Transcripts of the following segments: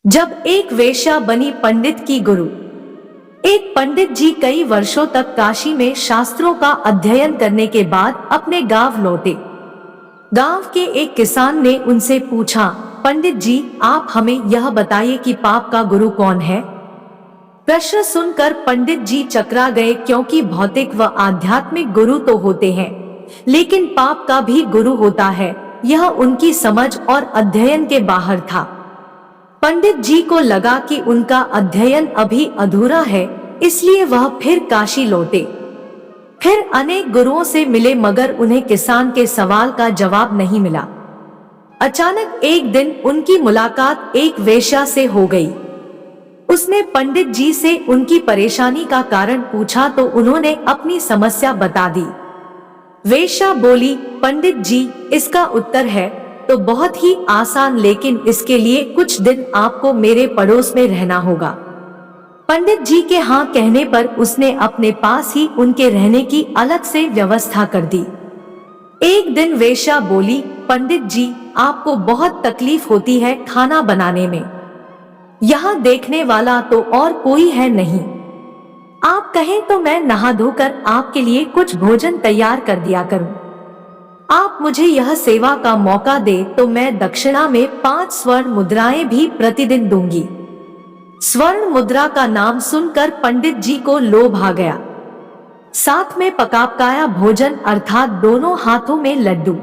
जब एक वेश्या बनी पंडित की गुरु। एक पंडित जी कई वर्षों तक काशी में शास्त्रों का अध्ययन करने के बाद अपने गांव लौटे। गांव के एक किसान ने उनसे पूछा, पंडित जी, आप हमें यह बताइए कि पाप का गुरु कौन है। प्रश्न सुनकर पंडित जी चकरा गए, क्योंकि भौतिक व आध्यात्मिक गुरु तो होते हैं, लेकिन पाप का भी गुरु होता है, यह उनकी समझ और अध्ययन के बाहर था। पंडित जी को लगा कि उनका अध्ययन अभी अधूरा है, इसलिए वह फिर काशी लौटे। फिर अनेक गुरुओं से मिले, मगर उन्हें किसान के सवाल का जवाब नहीं मिला। अचानक एक दिन उनकी मुलाकात एक वेश्या से हो गई। उसने पंडित जी से उनकी परेशानी का कारण पूछा तो उन्होंने अपनी समस्या बता दी। वेश्या बोली, पंडित जी, इसका उत्तर है तो बहुत ही आसान, लेकिन इसके लिए कुछ दिन आपको मेरे पड़ोस में रहना होगा। पंडित जी के हाँ कहने पर उसने अपने पास ही उनके रहने की अलग से व्यवस्था कर दी। एक दिन वेश्या बोली, पंडित जी, आपको बहुत तकलीफ होती है खाना बनाने में। यहाँ देखने वाला तो और कोई है नहीं। आप कहें तो मैं नहा धोकर आपके लिए कुछ भोजन तैयार कर दिया करूं। आप मुझे यह सेवा का मौका दे तो मैं दक्षिणा में 5 स्वर्ण मुद्राएं भी प्रतिदिन दूंगी। स्वर्ण मुद्रा का नाम सुनकर पंडित जी को लोभ आ गया। साथ में पका पकाया भोजन अर्थात दोनों हाथों में लड्डू।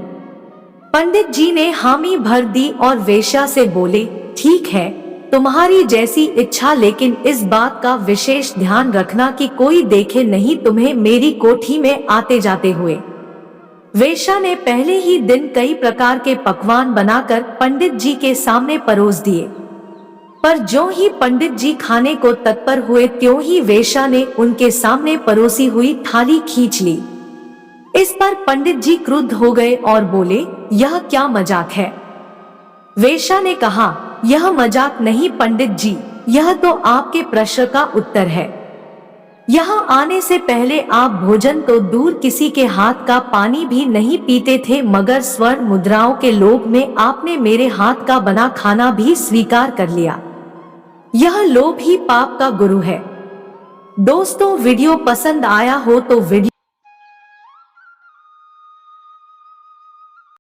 पंडित जी ने हामी भर दी और वेश्या से बोले, ठीक है, तुम्हारी जैसी इच्छा, लेकिन इस बात का विशेष ध्यान रखना कि कोई देखे नहीं तुम्हें मेरी कोठी में आते जाते हुए। वेश्या ने पहले ही दिन कई प्रकार के पकवान बनाकर पंडित जी के सामने परोस दिए, पर ज्यों ही पंडित जी खाने को तत्पर हुए, त्यों ही वेश्या ने उनके सामने परोसी हुई थाली खींच ली। इस पर पंडित जी क्रुद्ध हो गए और बोले, यह क्या मजाक है। वेश्या ने कहा, यह मजाक नहीं पंडित जी, यह तो आपके प्रश्न का उत्तर है। यहाँ आने से पहले आप भोजन तो दूर किसी के हाथ का पानी भी नहीं पीते थे, मगर स्वर्ण मुद्राओं के लोभ में आपने मेरे हाथ का बना खाना भी स्वीकार कर लिया। यह लोभ ही पाप का गुरु है। दोस्तों, वीडियो पसंद आया हो तो वीडियो